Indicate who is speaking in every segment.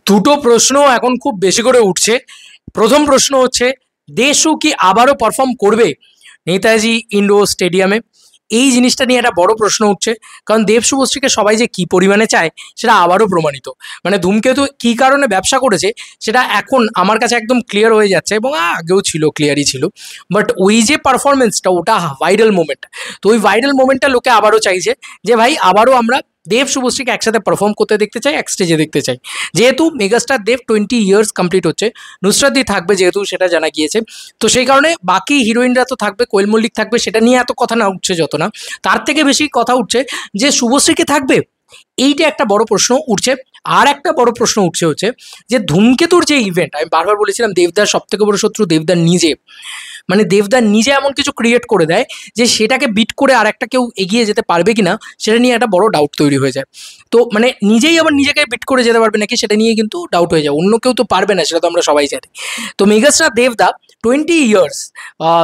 Speaker 1: দুটো প্রশ্ন এখন খুব বেশি করে উঠছে। প্রথম প্রশ্ন হচ্ছে, দেশু কি আবারও পারফর্ম করবে নেতাজি ইন্ডোর স্টেডিয়ামে? এই জিনিসটা নিয়ে একটা বড় প্রশ্ন উঠছে, কারণ দেব শুভশ্রীকে সবাই যে কি পরিমাণে চায় সেটা আবারও প্রমাণিত। মানে ধূমকেতু কি কারণে ব্যবসা করেছে সেটা এখন আমার কাছে একদম ক্লিয়ার হয়ে যাচ্ছে, এবং আগেও ছিল, ক্লিয়ারই ছিল। বাট ওই যে পারফরমেন্সটা, ওটা ভাইরাল মোমেন্ট। তো ওই ভাইরাল মোমেন্টটা লোকে আবারও চাইছে যে ভাই আবারও আমরা দেব শুভশ্রীকে একসাথে পারফর্ম করতে দেখতে চাই, এক স্টেজে দেখতে চাই। যেহেতু মেগাস্টার দেব 20 ইয়ার্স কমপ্লিট হচ্ছে, নুসরাত থাকবে যেহেতু সেটা জানা গিয়েছে, তো সেই কারণে বাকি হিরোইনরা তো থাকবে, কোয়েল মল্লিক থাকবে, সেটা নিয়ে এত কথা না উঠছে যত না, তার থেকে বেশি কথা উঠছে যে শুভশ্রীকে থাকবে, এইটা একটা বড় প্রশ্ন উঠছে। আর একটা বড় প্রশ্ন উঠছে হচ্ছে যে ধূমকেতুর যে ইভেন্ট, আমি বারবার বলেছিলাম দেবদার সব থেকে বড় শত্রু দেবদার নিজে। মানে দেবদার নিজে এমন কিছু ক্রিয়েট করে দেয় যে সেটাকে বিট করে আর একটা কেউ এগিয়ে যেতে পারবে কিনা সেটা নিয়ে একটা বড় ডাউট তৈরি হয়ে যায়। তো মানে নিজেই আবার নিজেকে বিট করে যেতে পারবে নাকি সেটা নিয়ে কিন্তু ডাউট হয়ে যায়, অন্য কেউ তো পারবে না, সেটা তো আমরা সবাই জানি। তো মেগাস্টার দেবদা 20 ইয়ার্স,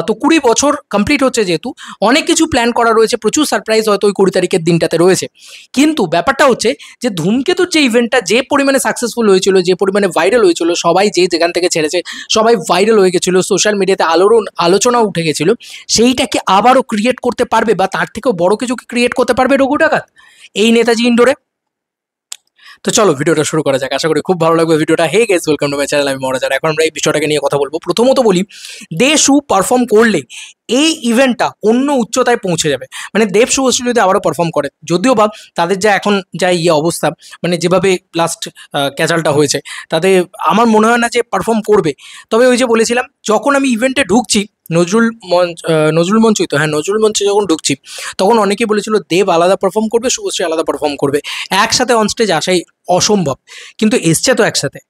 Speaker 1: তো 20 বছর কমপ্লিট হচ্ছে, যেহেতু অনেক কিছু প্ল্যান করা রয়েছে, প্রচুর সারপ্রাইজ হয়তো ওই 20 তারিখের দিনটাতে রয়েছে। কিন্তু ব্যাপারটা হচ্ছে যে ধূমকেতুর যে ইভেন্টটা যে পরিমাণে সাকসেসফুল হয়েছিল, যে পরিমাণে ভাইরাল হয়েছিল, সবাই যে যেখান থেকে ছেড়েছে সবাই ভাইরাল হয়ে গেছিলো, সোশ্যাল মিডিয়াতে আলোচনা উঠে গেছিল, সেইটাকে আবারও ক্রিয়েট করতে পারবে বা তার থেকেও বড় কিছু ক্রিয়েট করতে পারবে রঘু ডাকাত এই নেতাজি ইন্ডোরে? তো চলো ভিডিওটা শুরু করা যাক, আশা করি খুব ভালো লাগবে ভিডিওটা। Hey guys, welcome to my channel, আমি মহারাজার। এখন আমরা এই বিষয়টাকে নিয়ে কথা বলবো। প্রথমত বলি, দেশু পারফর্ম করলে এই ইভেন্টটা অন্য উচ্চতায় পৌঁছে যাবে। মানে দেব শুভশ্রী যদি আবারও পারফর্ম করে, যদিও বা তাদের যা এখন যা অবস্থা, মানে যেভাবে লাস্ট ক্যাচালটা হয়েছে, তাতে আমার মনে হয় না যে পারফর্ম করবে। তবে ওই যে বলেছিলাম, যখন আমি ইভেন্টে ঢুকছি, নজরুল মঞ্চই তো, হ্যাঁ নজরুল মঞ্চে যখন ঢুকছি, তখন অনেকেই বলেছিল দেব আলাদা পারফর্ম করবে, শুভশ্রী আলাদা পারফর্ম করবে, একসাথে অনস্টেজ আসাই অসম্ভব। কিন্তু এসছে তো একসাথে।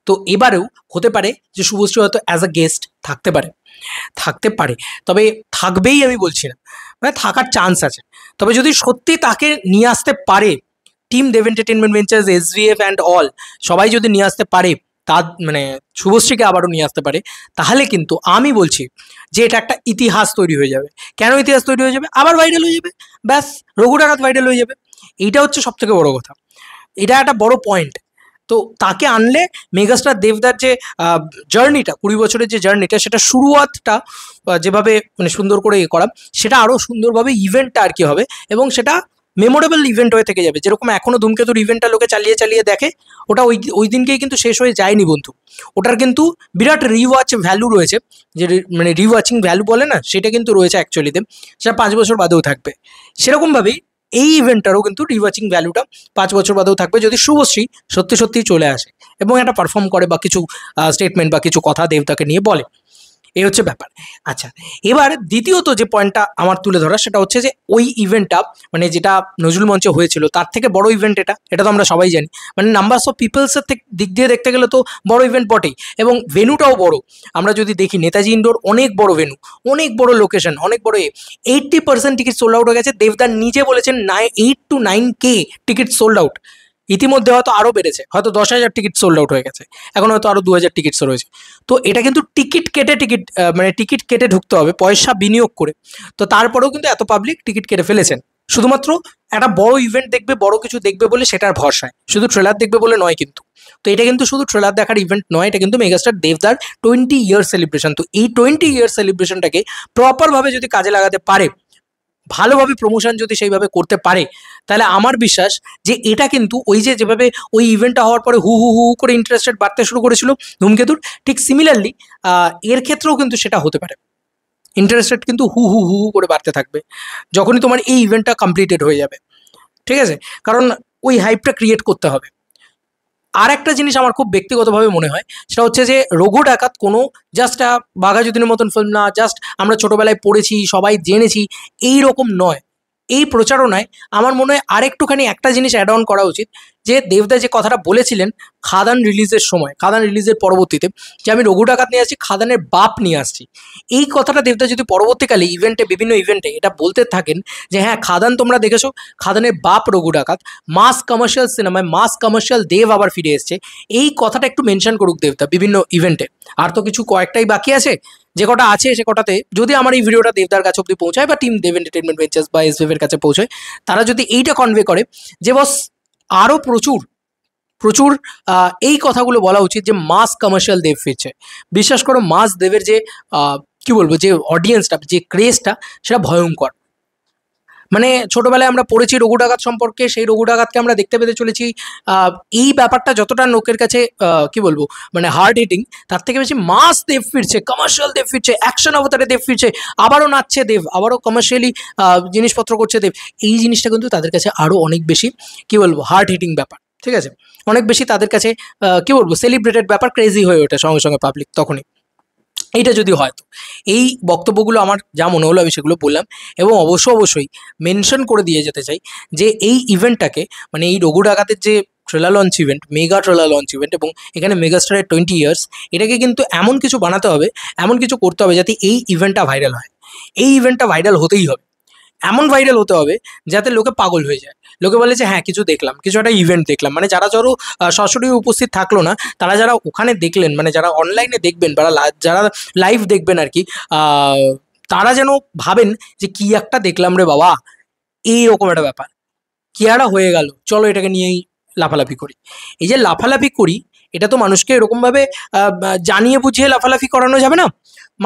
Speaker 1: তো এবারেও হতে পারে যে শুভশ্রী হয়তো অ্যাজ আ গেস্ট থাকতে পারে, তবে থাকবেই আমি বলছি না, মানে থাকার চান্স আছে। তবে যদি সত্যি তাকে নিয়ে আসতে পারে, team Dev entertainment ventures, SVF and all সবাই যদি নিয়ে আসতে পারে, তার মানে শুভশ্রীকে আবারও নিয়ে আসতে পারে, তাহলে কিন্তু আমি বলছি যে এটা একটা ইতিহাস তৈরি হয়ে যাবে। কেন ইতিহাস তৈরি হয়ে যাবে? আবার ভাইরাল হয়ে যাবে, ব্যাস, রঘু ডাকাত ভাইরাল হয়ে যাবে। এইটা হচ্ছে সব থেকে বড় কথা, এটা একটা বড় পয়েন্ট। তো তাকে আনলে মেগাস্টার দেবদার যে জার্নিটা, 20 বছরের যে জার্নিটা, সেটা শুরুয়াতটা যেভাবে মানে সুন্দর করে করা, সেটা আরও সুন্দরভাবে ইভেন্টটা আর কি হবে, এবং সেটা মেমোরেবল ইভেন্ট হয়ে থেকে যাবে। যেরকম এখনও ধূমকেতুর ইভেন্টটা লোকে চালিয়ে চালিয়ে দেখে, ওটা ওই দিনকেই কিন্তু শেষ হয়ে যায়নি বন্ধু। ওটার কিন্তু বিরাট রিওয়াচ ভ্যালু রয়েছে, যে মানে রিওয়াচিং ভ্যালু বলে না, সেটা কিন্তু রয়েছে অ্যাকচুয়ালিতে, সেটা 5 বছর বাদেও থাকবে। সেরকমভাবেই এই ইভেন্টটারও কিন্তু রিওয়াচিং ভ্যালুটা 5 বছর বাদেও থাকবে, যদি শুভশ্রী সত্যি সত্যি চলে আসে এবং একটা পারফর্ম করে বা কিছু স্টেটমেন্ট বা কিছু কথা দেবতাকে নিয়ে বলে। এই হচ্ছে ব্যাপার। আচ্ছা, এবার দ্বিতীয়ত যে পয়েন্টটা আমার তুলে ধরা, সেটা হচ্ছে যে ওই ইভেন্টটা, মানে যেটা নজরুল মঞ্চে হয়েছিল, তার থেকে বড় ইভেন্ট এটা তো আমরা সবাই জানি। মানে নাম্বারস অফ পিপলসের দিক দিয়ে দেখতে গেলে তো বড় ইভেন্ট বটেই, এবং ভেনুটাও বড়। আমরা যদি দেখি নেতাজি ইন্ডোর অনেক বড় ভেনু, অনেক বড় লোকেশন, অনেক বড় 80% টিকিট সোল্ড আউট হয়ে গেছে। দেবদার নিজে বলেছেন 8 to 9K ticket sold out. ইতিমধ্যে হয়তো আরও বেড়েছে, হয়তো 10,000 টিকিট সোল্ড আউট হয়ে গেছে, এখন হয়তো আরও 2,000 টিকিটসও রয়েছে। তো এটা কিন্তু টিকিট কেটে ঢুকতে হবে, পয়সা বিনিয়োগ করে। তো তারপরেও কিন্তু এত পাবলিক টিকিট কেটে ফেলেছেন, শুধুমাত্র একটা বড় ইভেন্ট দেখবে, বড় কিছু দেখবে বলে সেটার ভরসায়, শুধু ট্রেলার দেখবে বলে নয় কিন্তু। তো এটা কিন্তু শুধু ট্রেলার দেখার ইভেন্ট নয়, এটা কিন্তু মেগাস্টার দেবদার 20 ইয়ার সেলিব্রেশন। তো এই 20 ইয়ার সেলিব্রেশনটাকে প্রপারভাবে যদি কাজে লাগাতে পারে, ভালোভাবে প্রমোশন যদি সেইভাবে করতে পারে, তাহলে আমার বিশ্বাস যে এটা কিন্তু ওই যেভাবে ওই ইভেন্টটা হওয়ার পরে হু হু হু করে ইন্টারেস্টেড বাড়তে শুরু করেছিল ধূমকেতুর, ঠিক সিমিলারলি এর ক্ষেত্রেও কিন্তু সেটা হতে পারে। ইন্টারেস্টেড কিন্তু হু হু হু করে বাড়তে থাকবে যখনই তোমার এই ইভেন্টটা কমপ্লিটেড হয়ে যাবে, ঠিক আছে? কারণ ওই হাইপটা ক্রিয়েট করতে হবে। আর একটা জিনিস আমার খুব ব্যক্তিগতভাবে মনে হয়, সেটা হচ্ছে যে রঘু ডাকাত কোনো জাস্ট বাঘাযতীনের মতন ফিল্ম না, জাস্ট আমরা ছোটোবেলায় পড়েছি সবাই জেনেছি এই রকম নয়। এই প্রচারণায় আমার মনে হয় আরেকটুখানি একটা জিনিস অ্যাড অন করা উচিত, যে দেবদা যে কথাটা বলেছিলেন খাদান রিলিজের সময়, খাদান রিলিজের পরবর্তীতে, যে আমি রঘু ডাকাত নিয়ে আসছি, খাদানের বাপ নিয়ে আসছি, এই কথাটা দেবদা যদি পরবর্তীকালে বিভিন্ন ইভেন্টে এটা বলতে থাকেন যে হ্যাঁ খাদান তোমরা দেখেছো, খাদানের বাপ রঘু ডাকাত, মাস কমার্শিয়াল সিনেমায় মাস কমার্শিয়াল দেব আবার ফিরে এসছে, এই কথাটা একটু মেনশন করুক দেবদা বিভিন্ন ইভেন্টে। আর তো কিছু কয়েকটাই বাকি আছে, যে কটা আছে সে কটাতে যদি আমার এই ভিডিওটা দেবদার কাছে অব্দি পৌঁছায় বা টিম দেব এন্টারটেনমেন্ট ভেঞ্চার্স বা এসভিএফ এর কাছে পৌঁছায়, তারা যদি এইটা কনভে করে যে বস আরও প্রচুর প্রচুর এই কথাগুলো বলা উচিত যে মাস কমার্শিয়াল দেব ফিরছে। বিশ্বাস করো মাস দেবের যে কি বলবো, যে অডিয়েন্সটা, যে ক্রেজটা, সেটা ভয়ঙ্কর। মানে ছোটবেলায় আমরা পড়েছি রঘু ডাকাত সম্পর্কে, সেই রঘু ডাকাতকে আমরা দেখতে পেতে চলেছি। এই ব্যাপারটা যতটা লোকের কাছে কি বলবো মানে হার্ড হিটিং, তার থেকে বেশি মাস দেব ফিরছে, কমার্শিয়াল দেব ফিরছে, অ্যাকশন অবতারে দেব ফিরছে, আবারও নাচছে দেব, আবারও কমার্শিয়ালি জিনিসপত্র করছে দেব। এই জিনিসটা কিন্তু তাদের কাছে আরও অনেক বেশি কি বলবো হার্ড হিটিং ব্যাপার, ঠিক আছে, অনেক বেশি তাদের কাছে কি বলবো সেলিব্রেটেড ব্যাপার, ক্রেজি হয়ে ওঠে সঙ্গে সঙ্গে পাবলিক তখনই। এইটা যদি হয় তো এই বক্তব্যগুলো আমার যা মনে হলো আমি সেগুলো বললাম, এবং অবশ্যই মেনশন করে দিয়ে যেতে চাই যে এই ইভেন্টটাকে, মানে এই রঘু ডাকাতের যে trailer launch event, mega trailer launch event, এবং এখানে মেগাস্টারের 20 ইয়ার্স, এটাকে কিন্তু এমন কিছু বানাতে হবে, এমন কিছু করতে হবে যাতে এই ইভেন্টটা ভাইরাল হয়। এই ইভেন্টটা ভাইরাল হতেই হবে, এমন ভাইরাল হতে হবে যাতে লোকে পাগল হয়ে যায়, লোকে বলে যে হ্যাঁ কিছু দেখলাম, কিছু একটা ইভেন্ট দেখলাম। মানে যারা ধরো সরাসরি উপস্থিত থাকলো না, তারা যারা ওখানে দেখলেন, মানে যারা অনলাইনে দেখবেন বা যারা লাইভ দেখবেন আর কি, তারা যেন ভাবেন যে কি একটা দেখলাম রে বাবা, এইরকম একটা ব্যাপার, কি একটা হয়ে গেল, চলো এটাকে নিয়েই লাফালাফি করি। এই যে লাফালাফি করি, এটা তো মানুষকে এরকমভাবে জানিয়ে বুঝিয়ে লাফালাফি করানো যাবে না।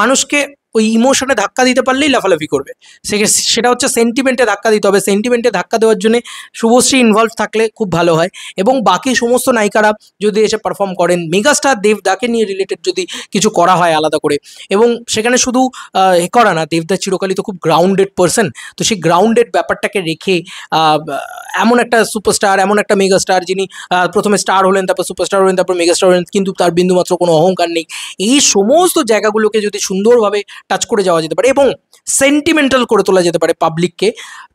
Speaker 1: মানুষকে ওই ইমোশনে ধাক্কা দিতে পারলেই লাফালাফি করবে। সেটা হচ্ছে সেন্টিমেন্টে ধাক্কা দিতে হবে। সেন্টিমেন্টে ধাক্কা দেওয়ার জন্য শুভশ্রী ইনভলভ থাকলে খুব ভালো হয়, এবং বাকি সমস্ত নায়িকারা যদি এসে পারফর্ম করেন, মেগাস্টার দেবদাকে নিয়ে রিলেটেড যদি কিছু করা হয় আলাদা করে, এবং সেখানে শুধু করা না, দেবদা চিরকালই তো খুব গ্রাউন্ডেড পার্সন, তো সেই গ্রাউন্ডেড ব্যাপারটাকে রেখে এমন একটা সুপারস্টার, এমন একটা মেগাস্টার যিনি প্রথমে স্টার হলেন, তারপর সুপারস্টার হলেন, তারপর মেগাস্টার হলেন, কিন্তু তার বিন্দুমাত্র কোনো অহংকার নেই, এই সমস্ত জায়গাগুলোকে যদি সুন্দরভাবে টাচ করে যাওয়া যেতে পারে এবং সেন্টিমেন্টাল করে তোলা যেতে পারে পাবলিককে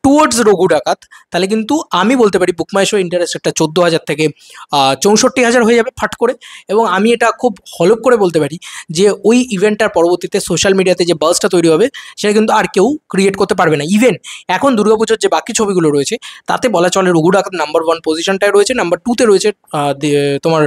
Speaker 1: টুয়ার্ডস রঘু ডাকাত, তাহলে কিন্তু আমি বলতে পারি বুক মাই শো ইন্টারেস্ট একটা 14,000 থেকে 64,000 হয়ে যাবে ফাট করে। এবং আমি এটা খুব হলপ করে বলতে পারি যে ওই ইভেন্টটার পরবর্তীতে সোশ্যাল মিডিয়াতে যে বাজটা তৈরি হবে, সেটা কিন্তু আর কেউ ক্রিয়েট করতে পারবে না। ইভেন এখন দুর্গাপুজোর যে বাকি ছবিগুলো রয়েছে, তাতে বলা চলে রঘু ডাকাত নাম্বার 1 পজিশনটায় রয়েছে, নাম্বার 2তে রয়েছে তোমার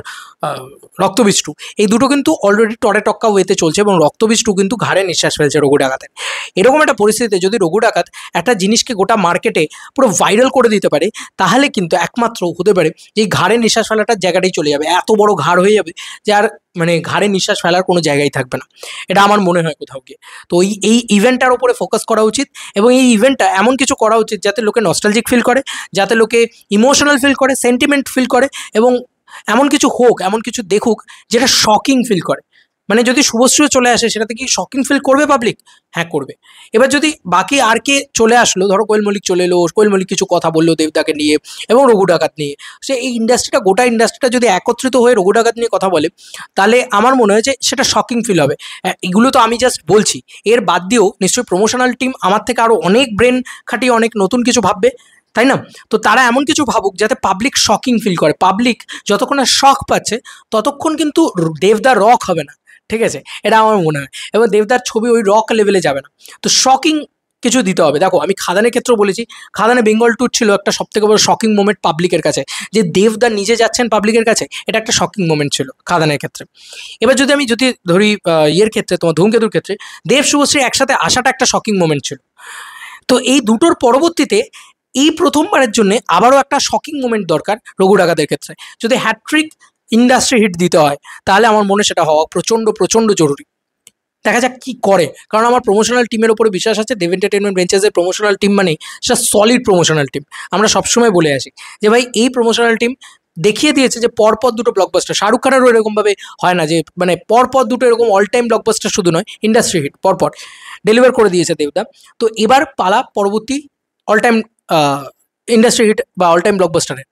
Speaker 1: রক্তবীজ 2। এই দুটো কিন্তু অলরেডি টরে টক্কা ওয়েতে চলছে, এবং রক্তবীজ 2 কিন্তু ঘাড়ে নিঃশ্বাস ফেলছে রঘু ডাকাতের। এরকম একটা পরিস্থিতিতে যদি রঘু ডাকাত একটা জিনিসকে গোটা মার্কেটে পুরো ভাইরাল করে দিতে পারে, তাহলে কিন্তু একমাত্র হতে পারে যে ঘাড়ে নিঃশ্বাস ফেলাটার জায়গাটাই চলে যাবে, এত বড় ঘাড় হয়ে যাবে যে আর মানে ঘাড়ে নিঃশ্বাস ফেলার কোনো জায়গায় থাকবে না। এটা আমার মনে হয় কোথাও গিয়ে। তো এই ইভেন্টটার উপরে ফোকাস করা উচিত, এবং এই ইভেন্টটা এমন কিছু করা উচিত যাতে লোকে নস্টালজিক ফিল করে, যাতে লোকে ইমোশনাল ফিল করে, সেন্টিমেন্ট ফিল করে, এবং এমন কিছু হোক, এমন কিছু দেখুক যেটা শকিং ফিল করে। মানে যদি শুভশ্রীও চলে আসে, সেটাতে কি শকিং ফিল করবে পাবলিক? হ্যাঁ করবে। এবার যদি বাকি আর কে চলে আসলো, ধরো কোয়েল মল্লিক চলে এলো, কোয়েল মল্লিক কিছু কথা বললো দেবদাকে নিয়ে এবং রঘু ডাকাত নিয়ে, সে এই ইন্ডাস্ট্রিটা, গোটা ইন্ডাস্ট্রিটা যদি একত্রিত হয়ে রঘু ডাকাত নিয়ে কথা বলে, তাহলে আমার মনে হয় যে সেটা শকিং ফিল হবে। এগুলো তো আমি জাস্ট বলছি, এর বাদ দিয়েও নিশ্চয়ই প্রমোশনাল টিম আমার থেকে আরও অনেক ব্রেন খাটিয়ে অনেক নতুন কিছু ভাববে, তাই না? তো তারা এমন কিছু ভাবুক যাতে পাবলিক শকিং ফিল করে। পাবলিক যতক্ষণ না শক পাচ্ছে, ততক্ষণ কিন্তু দেবদার রক হবে না, ঠিক আছে? এটা আমার মনে হয়। এবং দেবদার ছবি ওই রক লেভেলে যাবে না। তো শকিং কিছু দিতে হবে। দেখো আমি খাদানের ক্ষেত্রেও বলেছি, খাদানে বেঙ্গল ট্যুর ছিল একটা সবথেকে বড় শকিং মোমেন্ট পাবলিকের কাছে, যে দেবদা নিজে যাচ্ছেন পাবলিকের কাছে, এটা একটা শকিং মোমেন্ট ছিল খাদানের ক্ষেত্রে। এবার যদি ধরি ইয়ের ক্ষেত্রে, তোমার ধূমকেতুর ক্ষেত্রে দেব শুভশ্রী একসাথে আসাটা একটা শকিং মোমেন্ট ছিল। তো এই দুটোর পরবর্তীতে এই প্রথমবারের জন্য আবারও একটা শকিং মোমেন্ট দরকার রঘু ডাকাতের ক্ষেত্রে। যদি হ্যাট্রিক ইন্ডাস্ট্রি হিট দিতে হয়, তাহলে আমার মনে সেটা হওয়া প্রচণ্ড জরুরি। দেখা যাক কি করে, কারণ আমার প্রমোশনাল টিমের উপরে বিশ্বাস আছে। দেব এন্টারটেনমেন্ট ভেঞ্চার্সের প্রমোশনাল টিম মানে সেটা সলিড প্রমোশনাল টিম। আমরা সবসময় বলে আসি যে ভাই এই প্রমোশনাল টিম দেখিয়ে দিয়েছে যে পরপর দুটো ব্লকবাস্টার, শাহরুখ খানেরও এরকমভাবে হয় না যে মানে পরপর দুটো এরকম অল টাইম ব্লকবাস্টার শুধু নয়, ইন্ডাস্ট্রি হিট পরপর ডেলিভার করে দিয়েছে দেবদা। তো এবার পালা পরবর্তী অল টাইম ইন্ডাস্ট্রি হিট বা অল টাইম ব্লকবাস্টারের।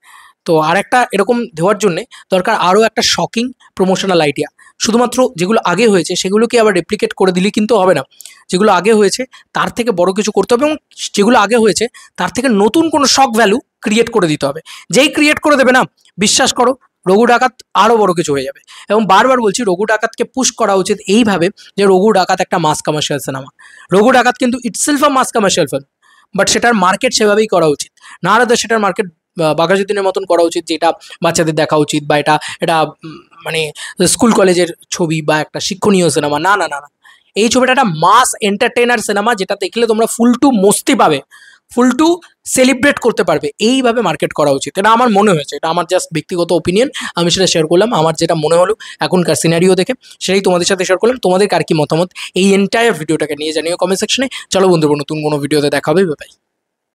Speaker 1: তো আর একটা এরকম দেওয়ার জন্যে দরকার আরও একটা শকিং প্রমোশনাল আইডিয়া। শুধুমাত্র যেগুলো আগে হয়েছে সেগুলোকে আবার রেপ্লিকেট করে দিলে কিন্তু হবে না। যেগুলো আগে হয়েছে তার থেকে বড় কিছু করতে হবে, এবং যেগুলো আগে হয়েছে তার থেকে নতুন কোনো শক ভ্যালু ক্রিয়েট করে দিতে হবে। যেই ক্রিয়েট করে দেবে না, বিশ্বাস করো রঘু ডাকাত আরও বড় কিছু হয়ে যাবে। এবং বারবার বলছি, রঘু ডাকাতকে পুশ করা উচিত এইভাবে যে রঘু ডাকাত একটা mass commercial cinema. Raghu Dakat কিন্তু itself a mass commercial film, but সেটার মার্কেট সেভাবেই করা উচিত। না হলে সেটার মার্কেট বাঘাযতীনের মতন করা উচিত, যেটা বাচ্চাদের দেখা উচিত, বা এটা মানে স্কুল কলেজের ছবি বা একটা শিক্ষণীয় সিনেমা। না, এই ছবিটা একটা মাস এন্টারটেইনার সিনেমা, যেটা দেখলে তোমরা ফুল টু মস্তি পাবে, ফুল টু সেলিব্রেট করতে পারবে, এইভাবে মার্কেট করা উচিত। এটা আমার মনে হয়েছে, এটা আমার জাস্ট ব্যক্তিগত ওপিনিয়ন, আমি সেটা শেয়ার করলাম। আমার যেটা মনে হলো এখনকার সিনারিও দেখে সেটাই তোমাদের সাথে শেয়ার করলাম। তোমাদের আর কি মতামত এই এন্টায়ার ভিডিওটাকে নিয়ে জানিও কমেন্ট সেকশনে। চলো বন্ধুরা, নতুন কোনো ভিডিওতে দেখা হবে, বাই।